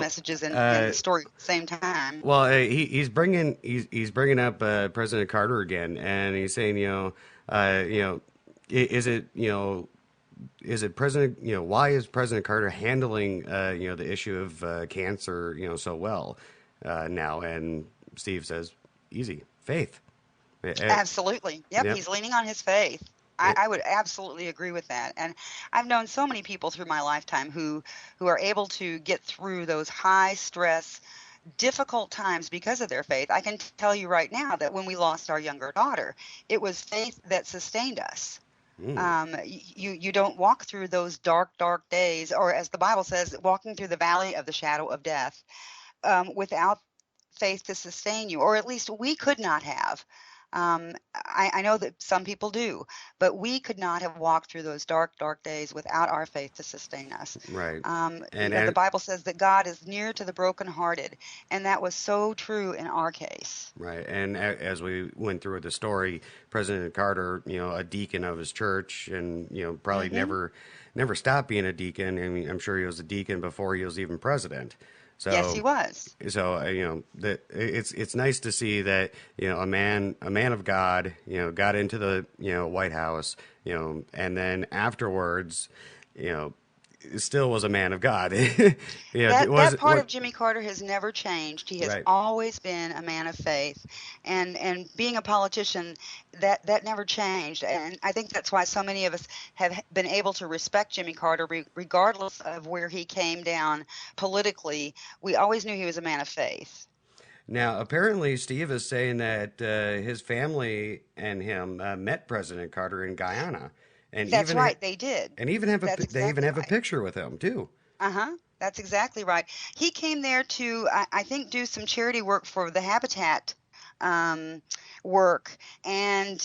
messages and the story at the same time. well, he's bringing up President Carter again, and he's saying, is it President, why is President Carter handling, the issue of cancer, so well now? And Steve says, easy, faith. Absolutely. Yep, Yeah. he's leaning on his faith. I would absolutely agree with that. And I've known so many people through my lifetime who are able to get through those high stress, difficult times because of their faith. I can tell you right now that when we lost our younger daughter, it was faith that sustained us. Mm, You don't walk through those dark days, or as the Bible says, walking through the valley of the shadow of death, without faith to sustain you, or at least we could not have. I know that some people do, but we could not have walked through those dark days without our faith to sustain us. right. And The Bible says that God is near to the brokenhearted, and that was so true in our case. right. And as we went through the story, President Carter, a deacon of his church, and probably Hmm. never stopped being a deacon. I mean, I'm sure he was a deacon before he was even president. Yes, he So was. that it's nice to see that a man of God got into the White House, and then afterwards, you know still was a man of God. It That was part of Jimmy Carter has never changed. He has right. always been a man of faith, and being a politician, that never changed. And I think that's why so many of us have been able to respect Jimmy Carter, regardless of where he came down politically. We always knew he was a man of faith. Now, apparently, Steve is saying that his family and him met President Carter in Guyana, and That's right, they did. That's they even exactly have a right. picture with him too. Uh-huh. That's exactly right. He came there to, I think, do some charity work for the Habitat um, work. And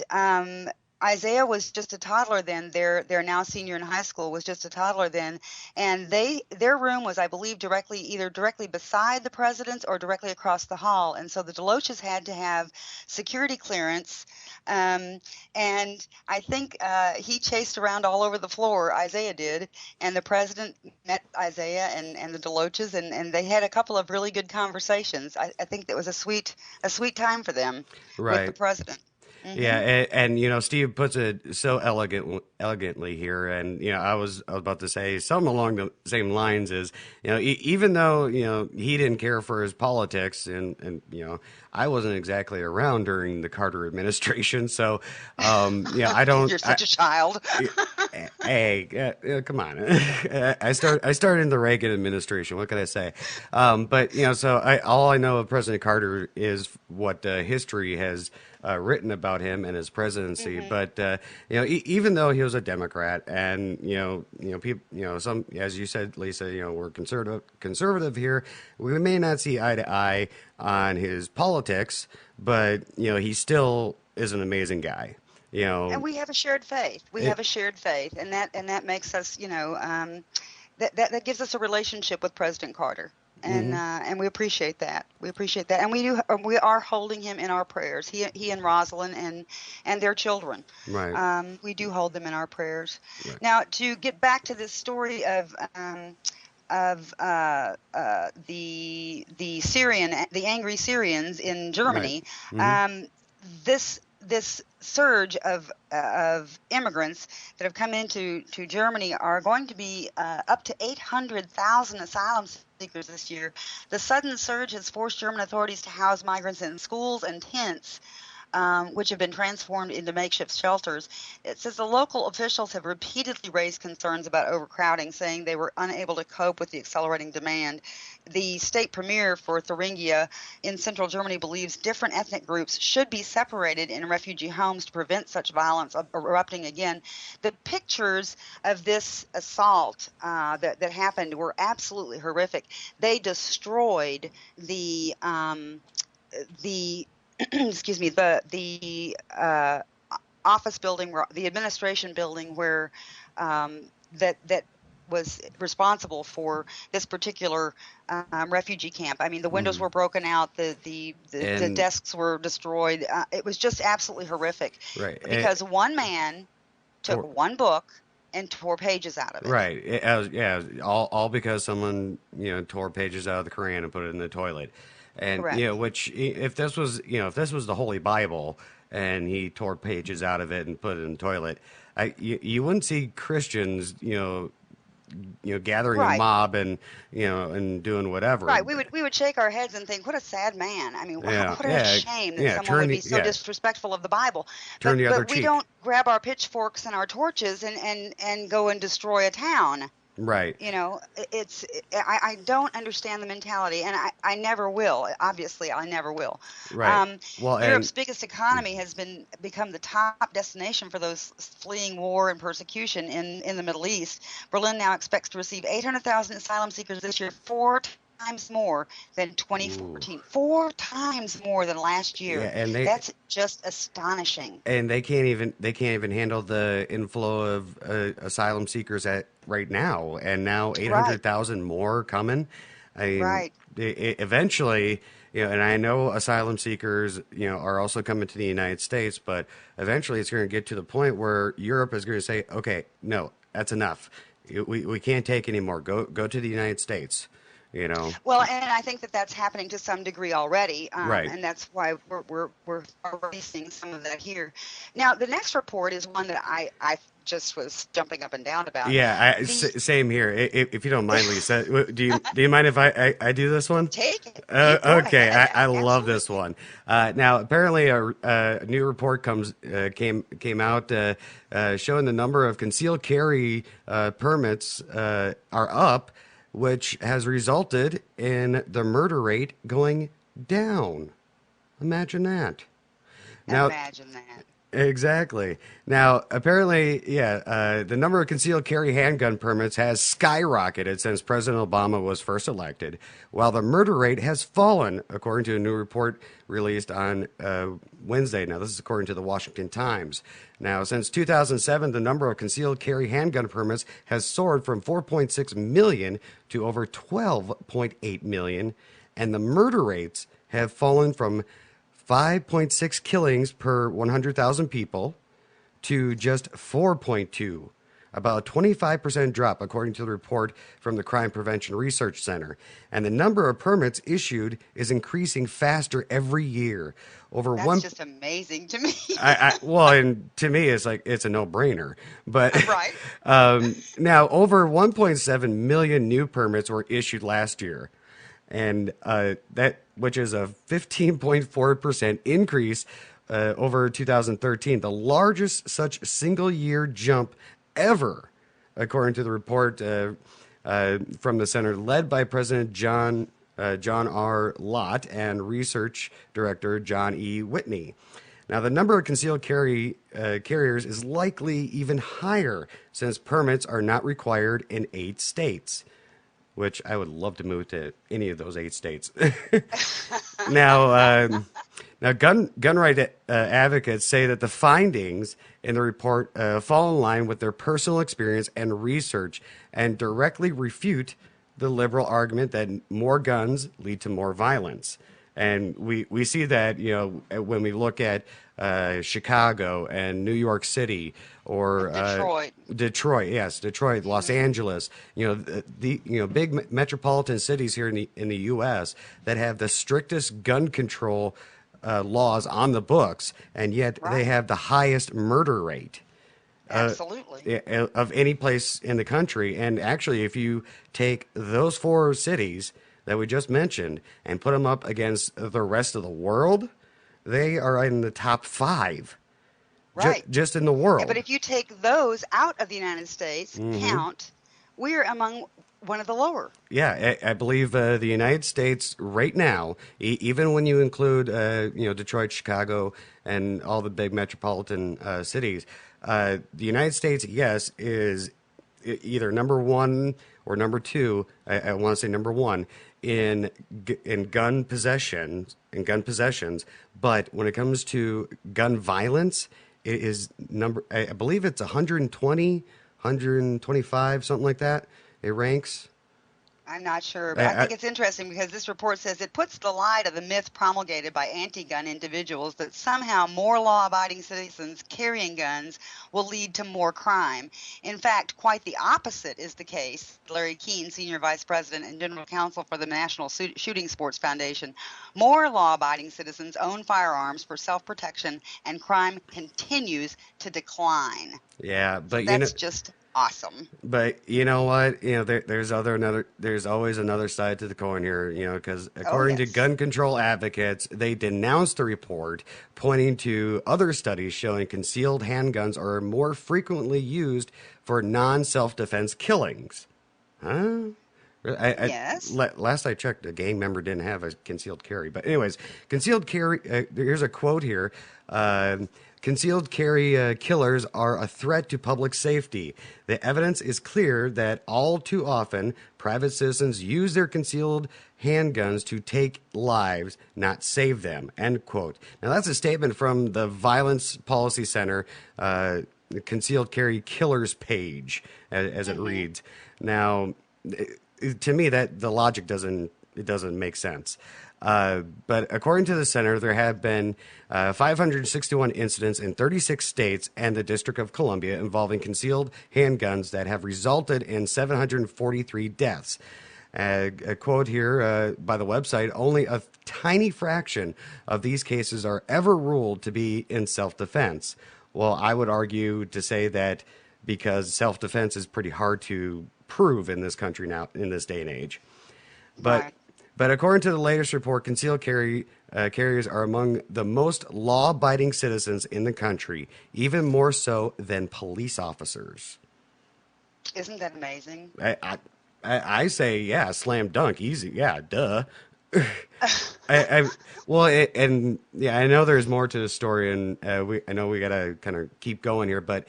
Isaiah was just a toddler then. They're now senior in high school, was just a toddler then. And their room was, I believe, either directly beside the president's or directly across the hall. And so the Deloches had to have security clearance. Um, and I think he chased around all over the floor, Isaiah did, and the president met Isaiah and the Deloches, and they had a couple of really good conversations. I think that was a sweet time for them with the Right. president. Yeah, Hmm. and Steve puts it so elegantly here, and I was about to say something along the same lines as even though he didn't care for his politics, and I wasn't exactly around during the Carter administration, so I don't. You're such a child. Hey, come on! I started in the Reagan administration. What can I say? But so all I know of President Carter is what history has written about him and his presidency. Hmm. But even though he was a Democrat, and people, some, as you said, Lisa, we're conservative here. We may not see eye to eye on his politics, but he still is an amazing guy. You And know, we have a shared faith. We have it, a shared faith, and that makes us, that gives us a relationship with President Carter, and mhm, and we appreciate that. We appreciate that, and we are holding him in our prayers. He and Rosalind and their children. right, We do hold them in our prayers. right, Now, to get back to this story of the angry Syrians in right. Germany. Hmm. Um, this surge of immigrants that have come to Germany are going to be up to 800,000 asylum seekers this year. The sudden surge has forced German authorities to house migrants in schools and tents, which have been transformed into makeshift shelters. It says the local officials have repeatedly raised concerns about overcrowding, saying they were unable to cope with the accelerating demand. The state premier for Thuringia in central Germany believes different ethnic groups should be separated in refugee homes to prevent such violence erupting again. The pictures of this assault that happened were absolutely horrific. They destroyed the excuse me, the office building, the administration building where that was responsible for this particular refugee camp. I mean, the windows Hmm. were broken out, the And desks were destroyed. It was just absolutely horrific right, because one man took or one book and tore pages out of it. Right. Yeah. All because someone tore pages out of the Quran and put it in the toilet, and Correct. which if this was if this was the Holy Bible and he tore pages out of it and put it in the toilet, you wouldn't see Christians gathering a Right. mob and and doing whatever. Right. We would shake our heads and think, what a sad man. I mean, Yeah. what a Yeah. shame that Yeah. someone would be so disrespectful of the Bible. Turn the other But we cheek. don't grab our pitchforks and our torches and go and destroy a town. Right. I don't understand the mentality, and I never will. Obviously, I never will. Right. Well, Europe's and biggest economy has become the top destination for those fleeing war and persecution in the Middle East. Berlin now expects to receive 800,000 asylum seekers this year, four times more than 2014. ooh. Four times more than last year. Yeah, and That's just astonishing. they can't even handle the inflow of asylum seekers at right now, and now Right. 800,000 more coming. I mean, Right. eventually, and I know asylum seekers, are also coming to the United States, but eventually it's going to get to the point where Europe is going to say, okay, no, that's enough. We can't take anymore. Go to the United States. Well, and I think that that's happening to some degree already, Right. and that's why we're already seeing some of that here. Now, the next report is one that I just was jumping up and down about. Yeah, The same here. If you don't mind, Lisa, do you mind if I do this one? Take it. You go Okay, ahead. I love Absolutely. this one. Now, apparently, a new report came out showing the number of concealed carry permits are up, which has resulted in the murder rate going down. Imagine that. Now, Imagine that. exactly. Now, apparently, the number of concealed carry handgun permits has skyrocketed since President Obama was first elected, while the murder rate has fallen, according to a new report released on Wednesday. Now, this is according to the Washington Times. Now, since 2007, the number of concealed carry handgun permits has soared from 4.6 million to over 12.8 million, and the murder rates have fallen from 5.6 killings per 100,000 people to just 4.2, about a 25% drop, according to the report from the Crime Prevention Research Center. And the number of permits issued is increasing faster every year. Over That's one, just amazing to me. well, and to me, it's like it's a no-brainer. But Right. now, over 1.7 million new permits were issued last year, and that which is a 15.4% increase over 2013, the largest such single-year jump ever, according to the report from the center, led by President John R. Lott and Research Director John E. Whitney. Now, the number of concealed carriers is likely even higher since permits are not required in 8 states, which I would love to move to any of those 8 states. Now, gun right advocates say that the findings in the report fall in line with their personal experience and research and directly refute the liberal argument that more guns lead to more violence. And we see that, when we look at Chicago and New York City or Detroit. Detroit, Los Angeles, the big metropolitan cities here in the U.S. that have the strictest gun control laws on the books, and yet they Right. have the highest murder rate Absolutely. of any place in the country. And actually, if you take those 4 cities that we just mentioned and put them up against the rest of the world, they are in the top 5 Right. just in the Yeah, but world. if you take those out of the United States, count, we're among one of the lower. Yeah, I believe the United States right now, even when you include Detroit, Chicago, and all the big metropolitan cities, the United States, yes, is either number 1 or number 2. I want to say number 1 in gun possessions. But when it comes to gun violence, it is I believe it's 120, 125, something like that. It ranks. I'm not sure, but I think it's interesting because this report says it puts the light of the myth promulgated by anti-gun individuals that somehow more law-abiding citizens carrying guns will lead to more crime. In fact, quite the opposite is the case. Larry Keene, Senior Vice President and General Counsel for the National Shooting Sports Foundation. More law-abiding citizens own firearms for self-protection, and crime continues to decline. Yeah, but so that's just awesome. But you know what? There's always another side to the coin here. Because according to gun control advocates, they denounced the report, pointing to other studies showing concealed handguns are more frequently used for non-self-defense killings. Huh? Yes. Last I checked, a gang member didn't have a concealed carry. But anyways, concealed carry. Here's a quote here. Concealed carry killers are a threat to public safety. The evidence is clear that all too often, private citizens use their concealed handguns to take lives, not save them, end quote. Now, that's a statement from the Violence Policy Center concealed carry killers page, as it reads. Now, to me, that the logic doesn't make sense. But according to the center, there have been 561 incidents in 36 states and the District of Columbia involving concealed handguns that have resulted in 743 deaths. A quote here by the website, only a tiny fraction of these cases are ever ruled to be in self-defense. Well, I would argue to say that because self-defense is pretty hard to prove in this country now, in this day and age. But according to the latest report, concealed carriers are among the most law-abiding citizens in the country, even more so than police officers. Isn't that amazing? I say, yeah, slam dunk, easy, yeah, duh. I know there's more to the story, and I know we gotta kind of keep going here, but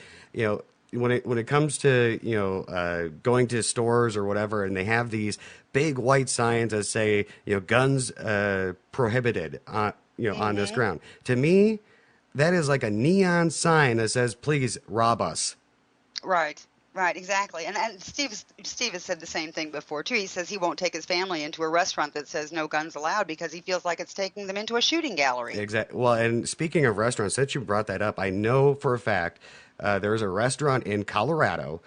when it comes to going to stores or whatever, and they have these big white signs that say guns prohibited on this ground. To me, that is like a neon sign that says please rob us. Right, exactly. And Steve has said the same thing before too. He says he won't take his family into a restaurant that says no guns allowed because he feels like it's taking them into a shooting gallery. Exactly. Well, and speaking of restaurants, since you brought that up, I know for a fact there's a restaurant in Colorado.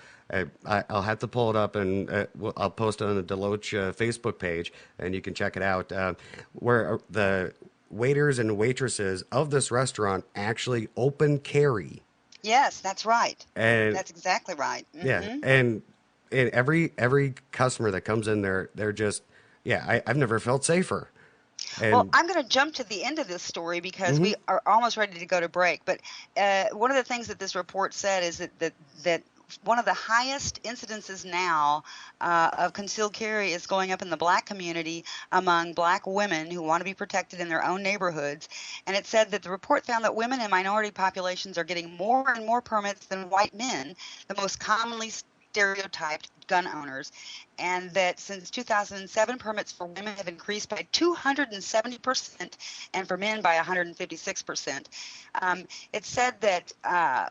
I'll have to pull it up, and I'll post it on the Deloach Facebook page, and you can check it out, where the waiters and waitresses of this restaurant actually open carry. Yes, that's right. And that's exactly right. Mm-hmm. Yeah, and every customer that comes in there, they're just, I've never felt safer. Well, I'm going to jump to the end of this story because we are almost ready to go to break. But one of the things that this report said is that one of the highest incidences now of concealed carry is going up in the black community among black women who want to be protected in their own neighborhoods. And it said that the report found that women and minority populations are getting more and more permits than white men, the most commonly stereotyped gun owners, and that since 2007, permits for women have increased by 270% and for men by 156%. It said that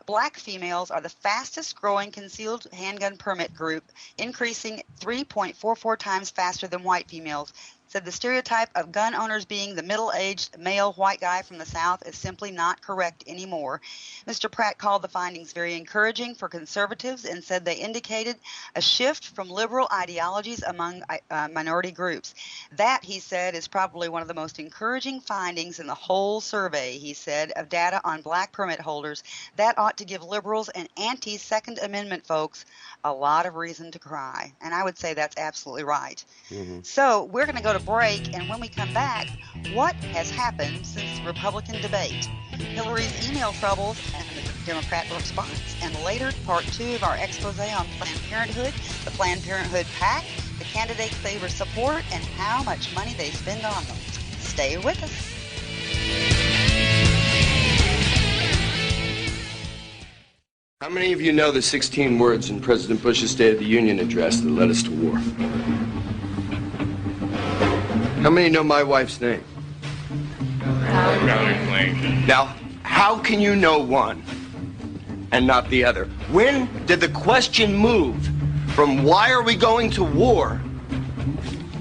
black females are the fastest growing concealed handgun permit group, increasing 3.44 times faster than white females. Said the stereotype of gun owners being the middle-aged male white guy from the South is simply not correct anymore. Mr. Pratt called the findings very encouraging for conservatives and said they indicated a shift from liberal ideologies among minority groups. That, he said, is probably one of the most encouraging findings in the whole survey, he said, of data on black permit holders. That ought to give liberals and anti-Second Amendment folks a lot of reason to cry. And I would say that's absolutely right. Mm-hmm. So we're going to go to break, and when we come back, what has happened since the Republican debate? Hillary's email troubles and the Democrat response, and later part 2 of our expose on Planned Parenthood, the Planned Parenthood PAC, the candidates they support, and how much money they spend on them. Stay with us. How many of you know the 16 words in President Bush's State of the Union address that led us to war? How many know my wife's name? Now, how can you know one and not the other? When did the question move from why are we going to war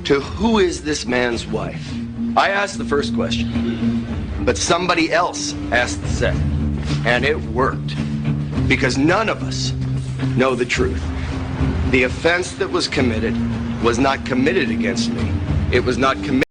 to who is this man's wife? I asked the first question, but somebody else asked the second, and it worked, because none of us know the truth. The offense that was committed was not committed against me. It was not committed